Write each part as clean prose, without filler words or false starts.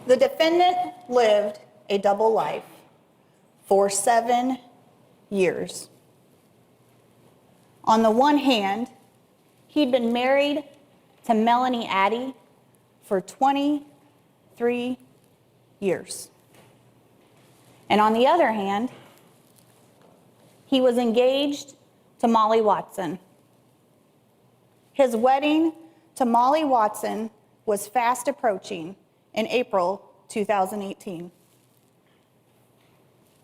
The defendant lived a double life for 7 years. On the one hand, he'd been married to Melanie Addie for 23 years. And on the other hand, he was engaged to Molly Watson. His wedding to Molly Watson was fast approaching in April 2018.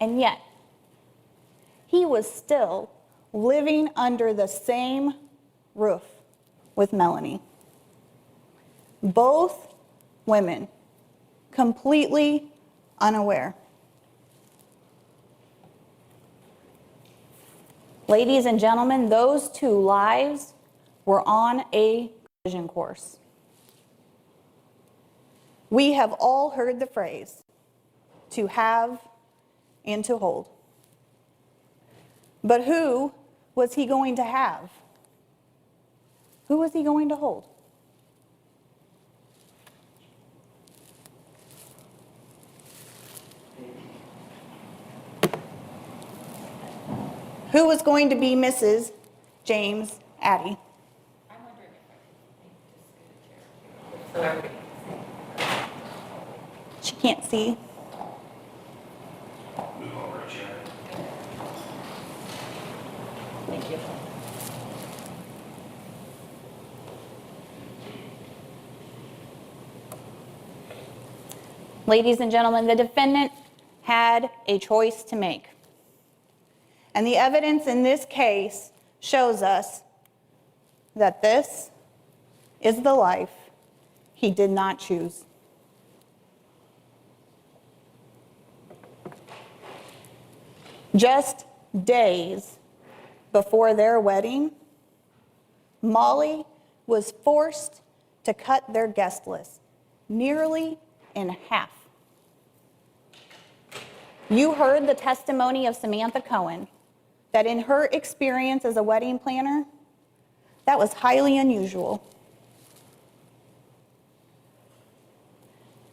And yet, he was still living under the same roof with Melanie. Both women completely unaware. Ladies and gentlemen, those two lives were on a collision course. We have all heard the phrase, to have and to hold. But who was he going to have? Who was he going to hold? Who was going to be Mrs. James Addie? I'm wondering if I can just scoot a chair so everybody can see. She can't see. Move over a chair. Thank you. Ladies and gentlemen, the defendant had a choice to make. And the evidence in this case shows us that this is the life he did not choose. Just days before their wedding, Molly was forced to cut their guest list nearly in half. You heard the testimony of Samantha Cohen that in her experience as a wedding planner, that was highly unusual.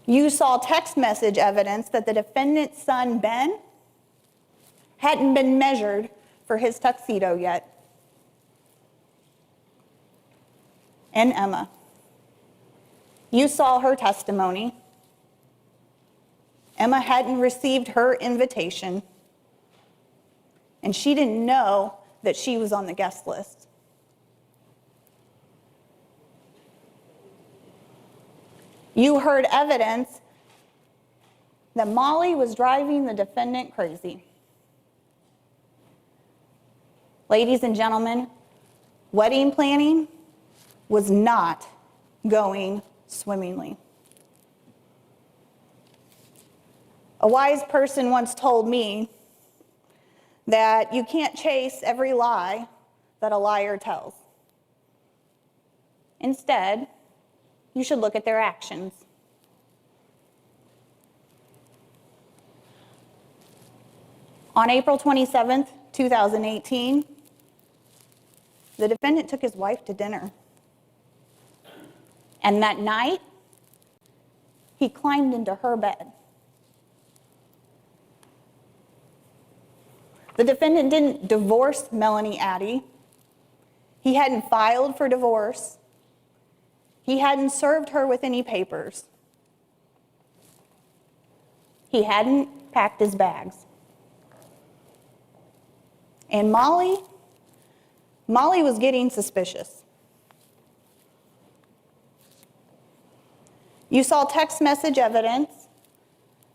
You saw text message evidence that the defendant's son, Ben, hadn't been measured for his tuxedo yet. And Emma, you saw her testimony. Emma hadn't received her invitation, and she didn't know that she was on the guest list. You heard evidence that Molly was driving the defendant crazy. Ladies and gentlemen, wedding planning was not going swimmingly. A wise person once told me that you can't chase every lie that a liar tells. Instead, you should look at their actions. On April 27th, 2018, the defendant took his wife to dinner. And that night, he climbed into her bed. The defendant didn't divorce Melanie Addie. He hadn't filed for divorce. He hadn't served her with any papers. He hadn't packed his bags. And Molly was getting suspicious. You saw text message evidence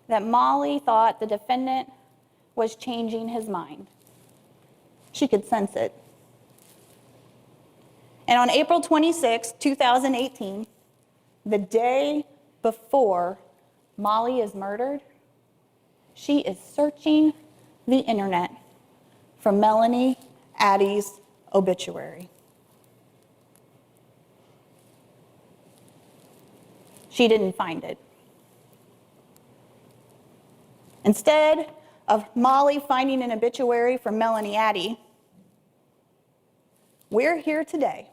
that Molly thought the defendant was changing his mind. She could sense it. And on April 26, 2018, the day before Molly is murdered, she is searching the internet for Melanie Addie's obituary. She didn't find it. Instead of Molly finding an obituary for Melanie Addie, we're here today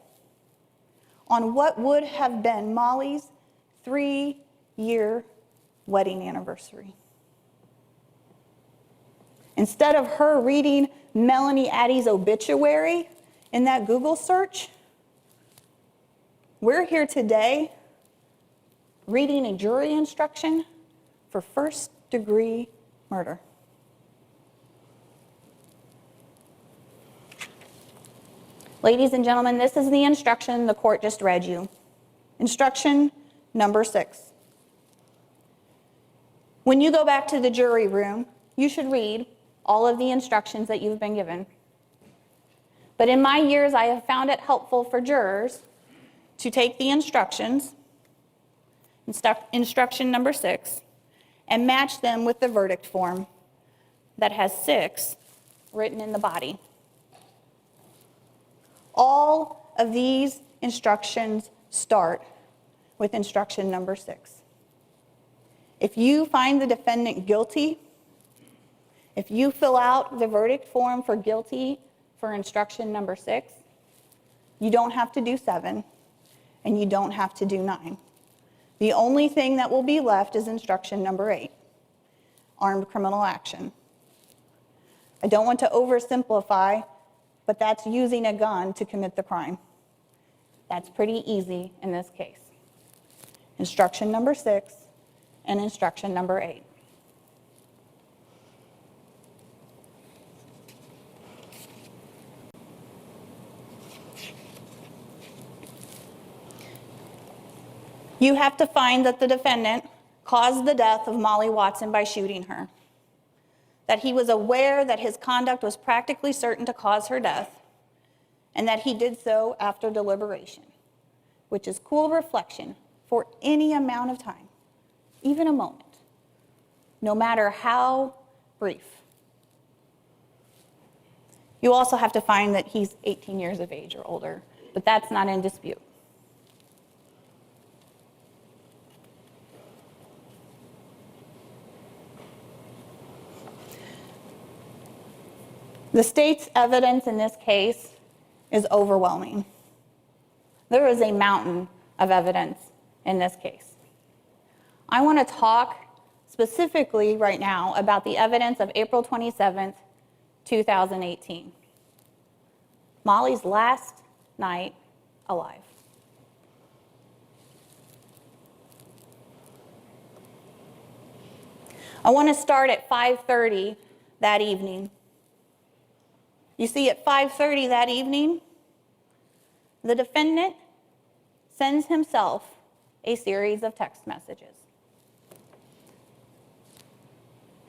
on what would have been Molly's 3-year wedding anniversary. Instead of her reading Melanie Addie's obituary in that Google search, we're here today reading a jury instruction for first-degree murder. Ladies and gentlemen, this is the instruction the court just read you. Instruction number 6. When you go back to the jury room, you should read all of the instructions that you've been given. But in my years, I have found it helpful for jurors to take the instructions, instruction number 6, and match them with the verdict form that has 6 written in the body. All of these instructions start with instruction number 6. If you find the defendant guilty, if you fill out the verdict form for guilty for instruction number 6, you don't have to do 7, and you don't have to do 9. The only thing that will be left is instruction number 8, armed criminal action. I don't want to oversimplify, but that's using a gun to commit the crime. That's pretty easy in this case. Instruction number 6 and instruction number 8. You have to find that the defendant caused the death of Molly Watson by shooting her, that he was aware that his conduct was practically certain to cause her death, and that he did so after deliberation, which is cool reflection for any amount of time, even a moment, no matter how brief. You also have to find that he's 18 years of age or older, but that's not in dispute. The state's evidence in this case is overwhelming. There is a mountain of evidence in this case. I want to talk specifically right now about the evidence of April 27th, 2018. Molly's last night alive. I want to start at 5:30 that evening. You see, at 5:30 that evening, the defendant sends himself a series of text messages.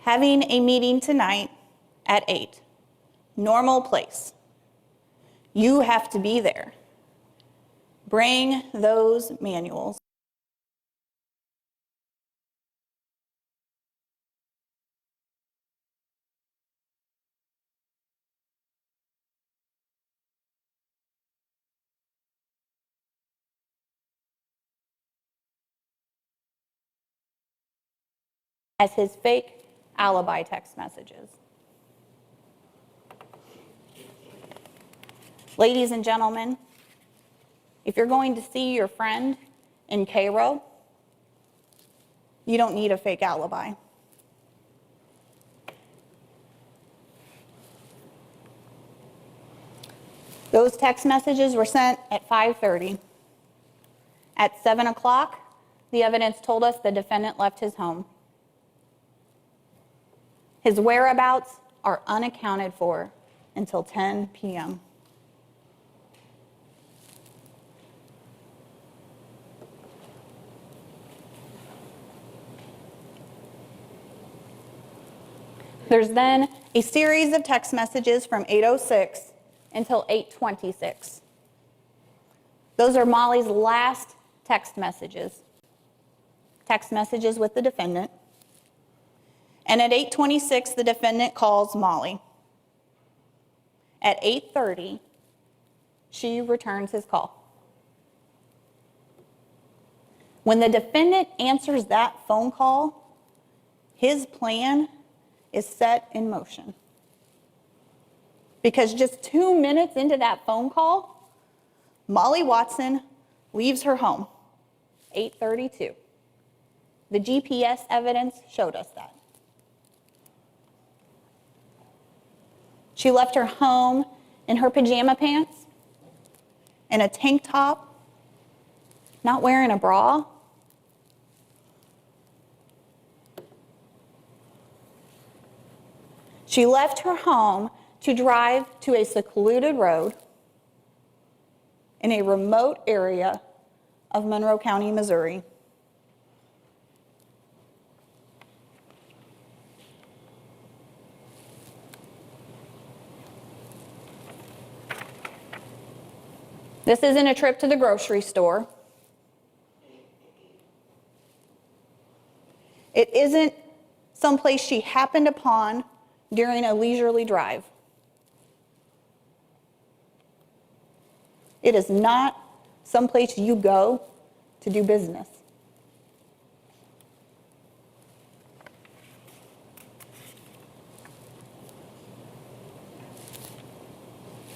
Having a meeting tonight at 8, normal place. You have to be there. Bring those manuals. As his fake alibi text messages. Ladies and gentlemen, if you're going to see your friend in Cairo, you don't need a fake alibi. Those text messages were sent at 5:30. At 7 o'clock, the evidence told us the defendant left his home. His whereabouts are unaccounted for until 10 p.m. There's then a series of text messages from 8:06 until 8:26. Those are Molly's last text messages with the defendant. And at 8:26, the defendant calls Molly. At 8:30, she returns his call. When the defendant answers that phone call, his plan is set in motion. Because just 2 minutes into that phone call, Molly Watson leaves her home, 8:32. The GPS evidence showed us that. She left her home in her pajama pants and a tank top, not wearing a bra. She left her home to drive to a secluded road in a remote area of Monroe County, Missouri. This isn't a trip to the grocery store. It isn't someplace she happened upon during a leisurely drive. It is not someplace you go to do business.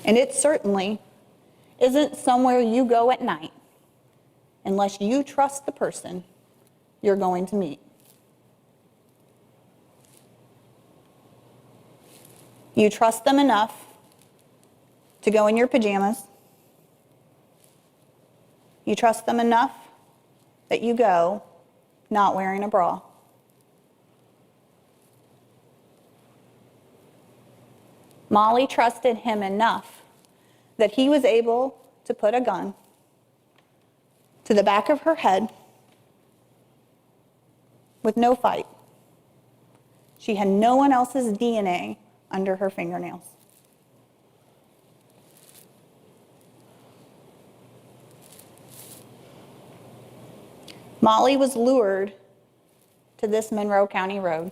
And it certainly isn't somewhere you go at night unless you trust the person you're going to meet. You trust them enough to go in your pajamas. You trust them enough that you go not wearing a bra. Molly trusted him enough that he was able to put a gun to the back of her head with no fight. She had no one else's DNA under her fingernails. Molly was lured to this Monroe County road.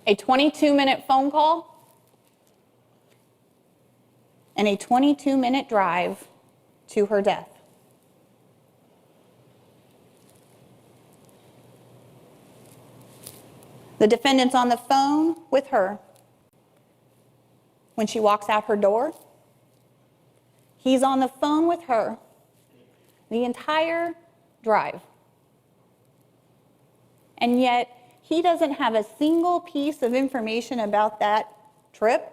A 22-minute phone call and a 22-minute drive to her death. The defendant's on the phone with her when she walks out her door. He's on the phone with her the entire drive. And yet, he doesn't have a single piece of information about that trip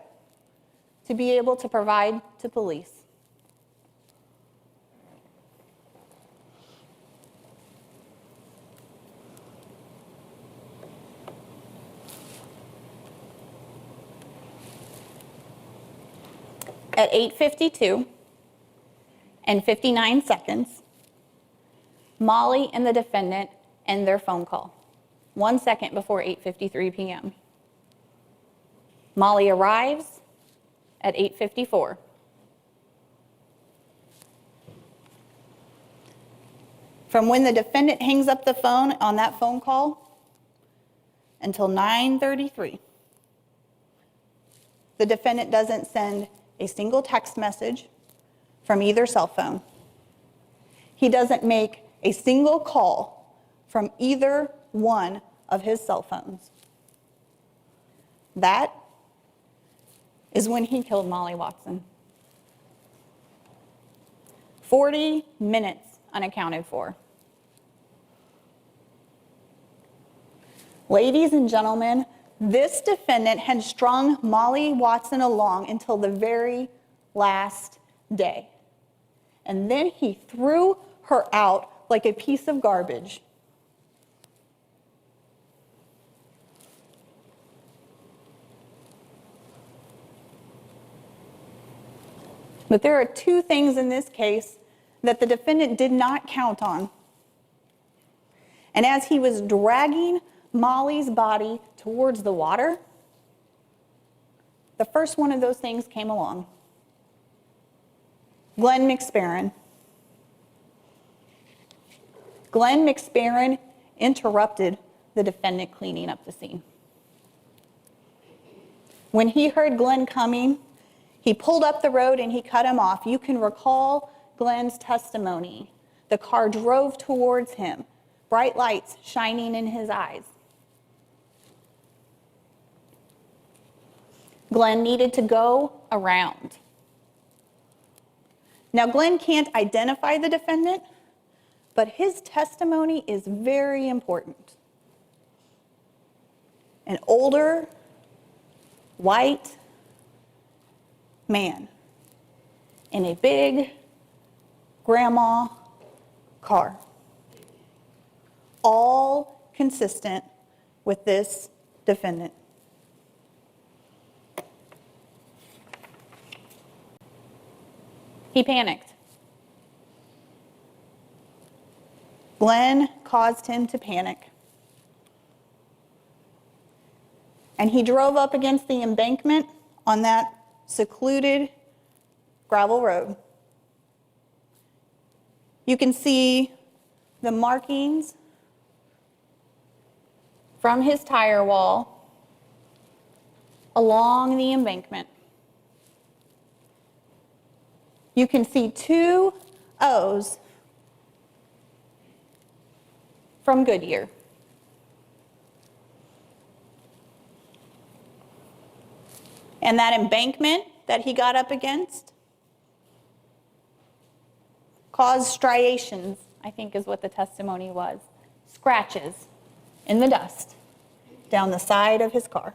to be able to provide to police. At 8:52 and 59 seconds, Molly and the defendant end their phone call, 1 second before 8:53 p.m. Molly arrives at 8:54. From when the defendant hangs up the phone on that phone call until 9:33, the defendant doesn't send a single text message from either cell phone. He doesn't make a single call from either one of his cell phones. That is when he killed Molly Watson. 40 minutes unaccounted for. Ladies and gentlemen, this defendant had strung Molly Watson along until the very last day. And then he threw her out like a piece of garbage. But there are two things in this case that the defendant did not count on. And as he was dragging Molly's body towards the water, the first one of those things came along. Glenn McSparron. Glenn McSparron interrupted the defendant cleaning up the scene. When he heard Glenn coming, he pulled up the road and he cut him off. You can recall Glenn's testimony. The car drove towards him, bright lights shining in his eyes. Glenn needed to go around. Now, Glenn can't identify the defendant, but his testimony is very important. An older, white man in a big grandma car. All consistent with this defendant. He panicked. Glenn caused him to panic. And he drove up against the embankment on that secluded gravel road. You can see the markings from his tire wall along the embankment. You can see 2 O's from Goodyear. And that embankment that he got up against caused striations, I think is what the testimony was, scratches in the dust down the side of his car.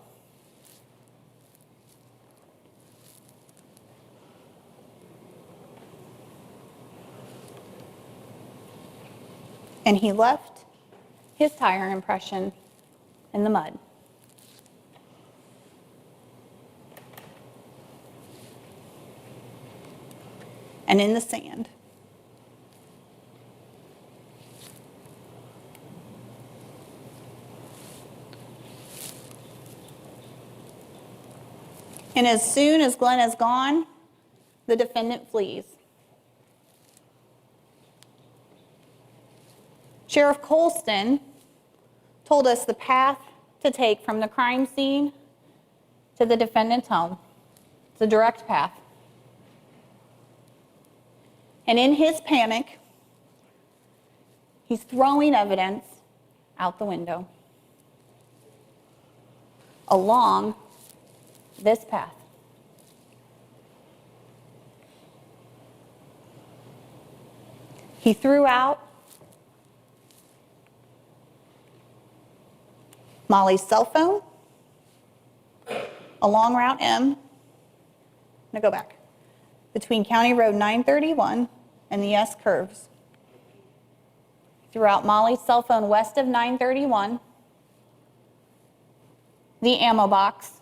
And he left his tire impression in the mud. And in the sand. And as soon as Glenn is gone, the defendant flees. Sheriff Colston told us the path to take from the crime scene to the defendant's home. It's a direct path. And in his panic, he's throwing evidence out the window along this path. He threw out Molly's cell phone along Route M. Now go back. Between County Road 931 and the S curves. Threw out Molly's cell phone west of 931. The ammo box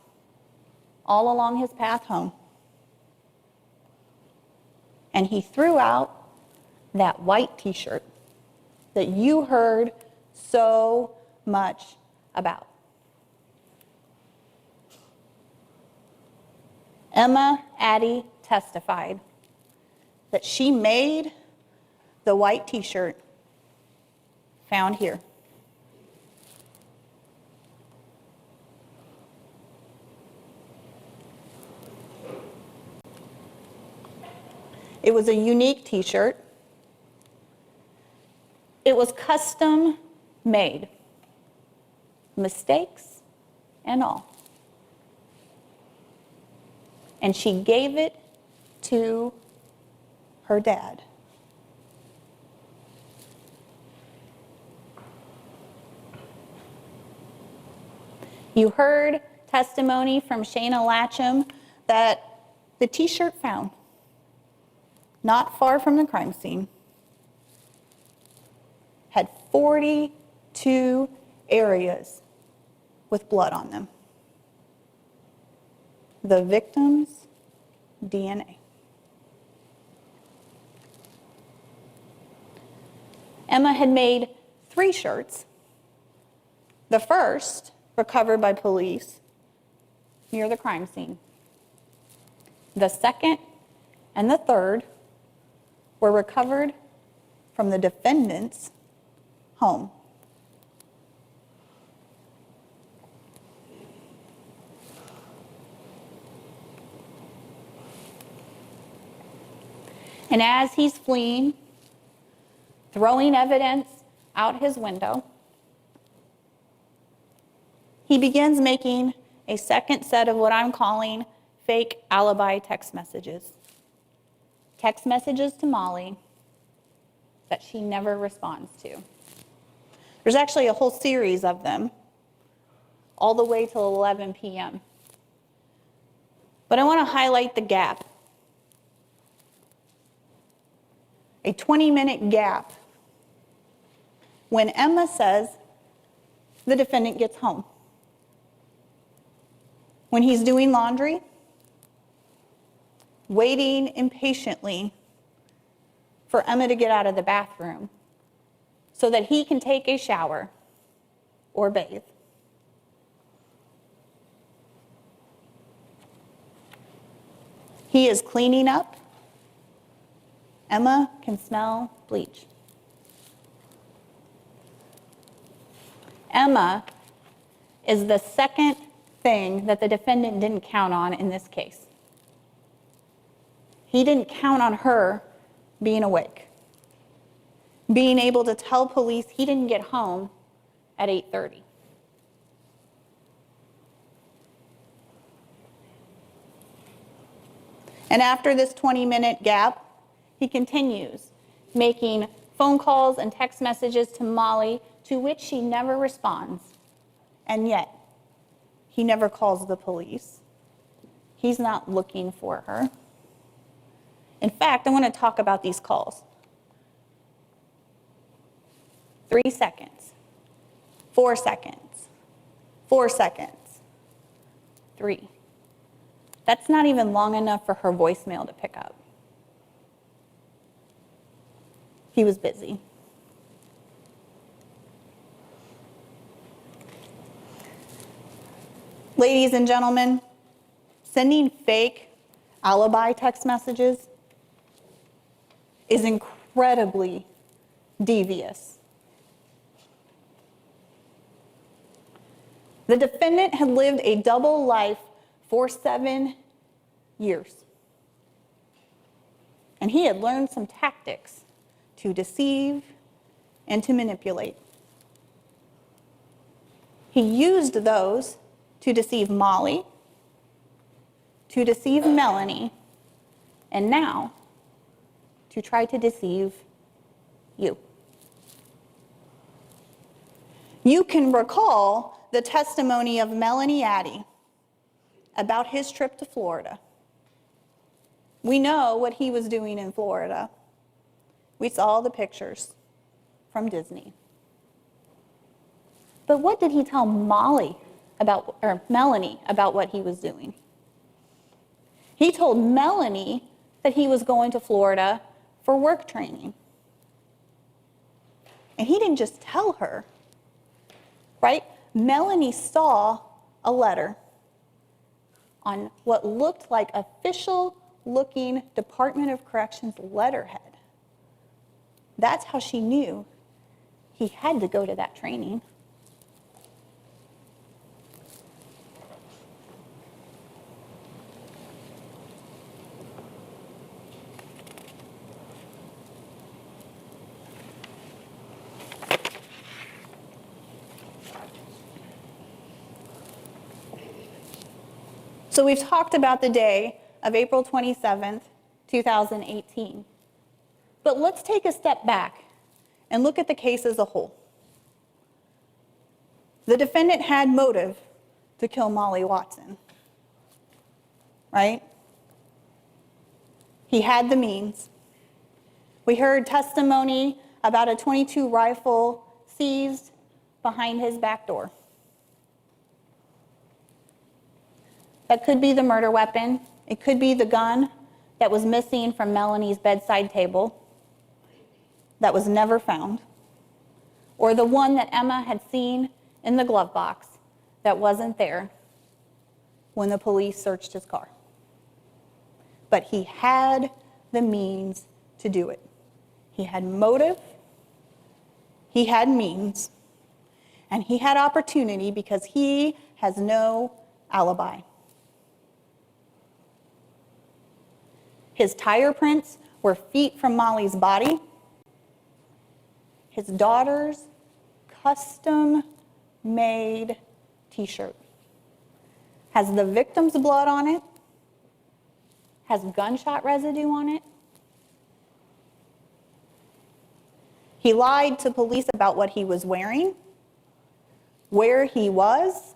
all along his path home. And he threw out that white t-shirt that you heard so much about. Emma Addie testified that she made the white t-shirt found here. It was a unique t-shirt. It was custom made. Mistakes and all. And she gave it to her dad. You heard testimony from Shayna Latcham that the t-shirt found not far from the crime scene had 42 areas with blood on them. The victim's DNA. Emma had made 3 shirts. The first, recovered by police near the crime scene. The second and the third were recovered from the defendant's home. And as he's fleeing, throwing evidence out his window, he begins making a second set of what I'm calling fake alibi text messages. Text messages to Molly that she never responds to. There's actually a whole series of them, all the way till 11 p.m. But I want to highlight the gap. A 20-minute gap when Emma says the defendant gets home. When he's doing laundry, waiting impatiently for Emma to get out of the bathroom so that he can take a shower or bathe. He is cleaning up. Emma can smell bleach. Emma is the second thing that the defendant didn't count on in this case. He didn't count on her being awake, being able to tell police he didn't get home at 8:30. And after this 20-minute gap, he continues making phone calls and text messages to Molly, to which she never responds. And yet, he never calls the police. He's not looking for her. In fact, I want to talk about these calls. 3 seconds, 4 seconds, 4 seconds, 3. That's not even long enough for her voicemail to pick up. He was busy. Ladies and gentlemen, sending fake alibi text messages is incredibly devious. The defendant had lived a double life for 7 years. And he had learned some tactics to deceive and to manipulate. He used those to deceive Molly, to deceive Melanie, and now to try to deceive you. You can recall the testimony of Melanie Addie about his trip to Florida. We know what he was doing in Florida. We saw the pictures from Disney. But what did he tell Melanie about what he was doing? He told Melanie that he was going to Florida for work training. And he didn't just tell her, right? Melanie saw a letter on what looked like official-looking Department of Corrections letterhead. That's how she knew he had to go to that training. So we've talked about the day of April 27th, 2018. But let's take a step back and look at the case as a whole. The defendant had motive to kill Molly Watson, right? He had the means. We heard testimony about a .22 rifle seized behind his back door. That could be the murder weapon. It could be the gun that was missing from Melanie's bedside table that was never found, or the one that Emma had seen in the glove box that wasn't there when the police searched his car. But he had the means to do it. He had motive, he had means, and he had opportunity because he has no alibi. His tire prints were feet from Molly's body. His daughter's custom-made t-shirt has the victim's blood on it, has gunshot residue on it. He lied to police about what he was wearing, where he was.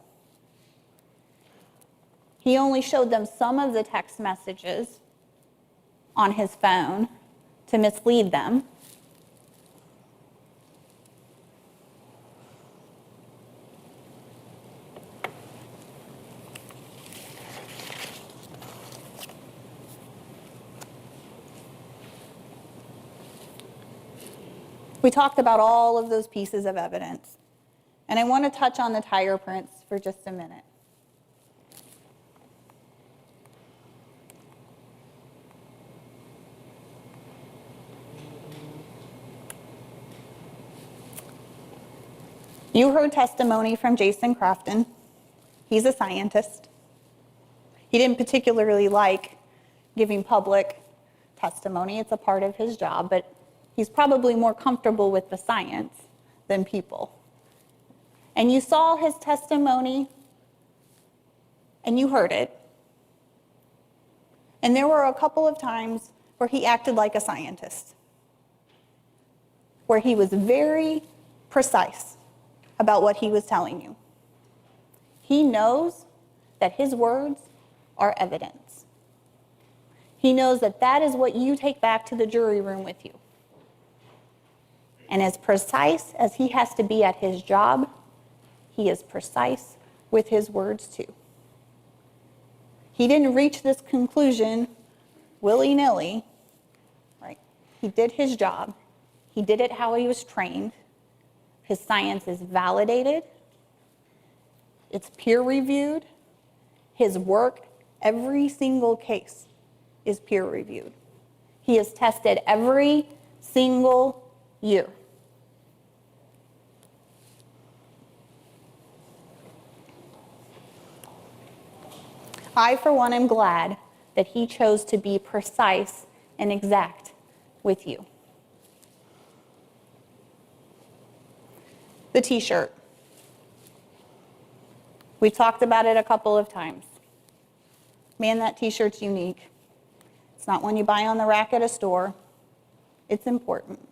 He only showed them some of the text messages on his phone to mislead them. We talked about all of those pieces of evidence, and I want to touch on the tire prints for just a minute. You heard testimony from Jason Crafton. He's a scientist. He didn't particularly like giving public testimony. It's a part of his job, but he's probably more comfortable with the science than people. And you saw his testimony, and you heard it. And there were a couple of times where he acted like a scientist, where he was very precise about what he was telling you. He knows that his words are evidence. He knows that that is what you take back to the jury room with you. And as precise as he has to be at his job, he is precise with his words too. He didn't reach this conclusion willy-nilly, right? He did his job. He did it how he was trained. His science is validated. It's peer-reviewed. His work, every single case, is peer-reviewed. He is tested every single year. I, for one, am glad that he chose to be precise and exact with you. The t-shirt. We've talked about it a couple of times. Man, that t-shirt's unique. It's not one you buy on the rack at a store. It's important.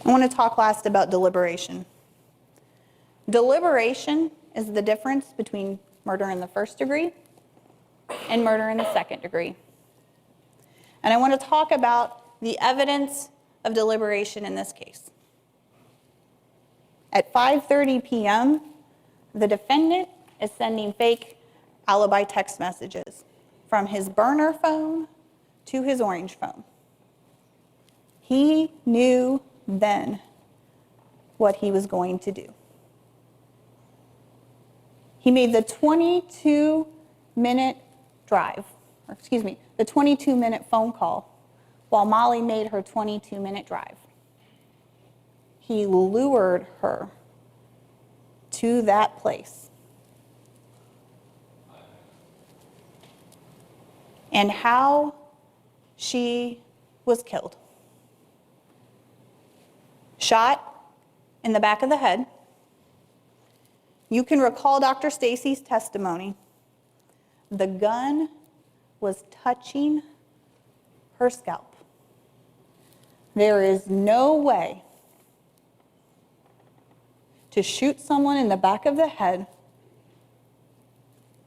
I want to talk last about deliberation. Deliberation is the difference between murder in the first degree and murder in the second degree. And I want to talk about the evidence of deliberation in this case. At 5:30 p.m., the defendant is sending fake alibi text messages from his burner phone to his orange phone. He knew then what he was going to do. He made the 22-minute drive, the 22-minute phone call while Molly made her 22-minute drive. He lured her to that place. And how she was killed. Shot in the back of the head. You can recall Dr. Stacy's testimony. The gun was touching her scalp. There is no way to shoot someone in the back of the head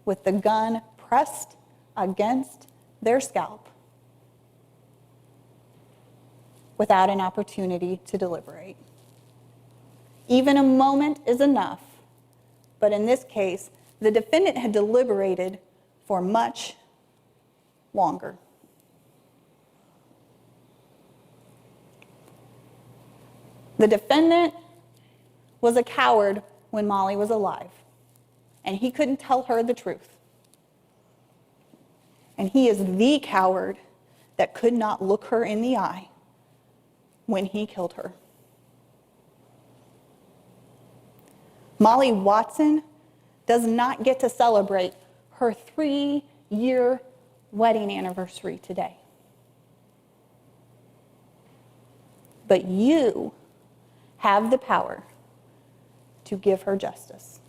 with the gun pressed against their scalp without an opportunity to deliberate. Even a moment is enough, but in this case, the defendant had deliberated for much longer. The defendant was a coward when Molly was alive, and he couldn't tell her the truth. And he is the coward that could not look her in the eye when he killed her. Molly Watson does not get to celebrate her 3-year wedding anniversary today. but you have the power to give her justice.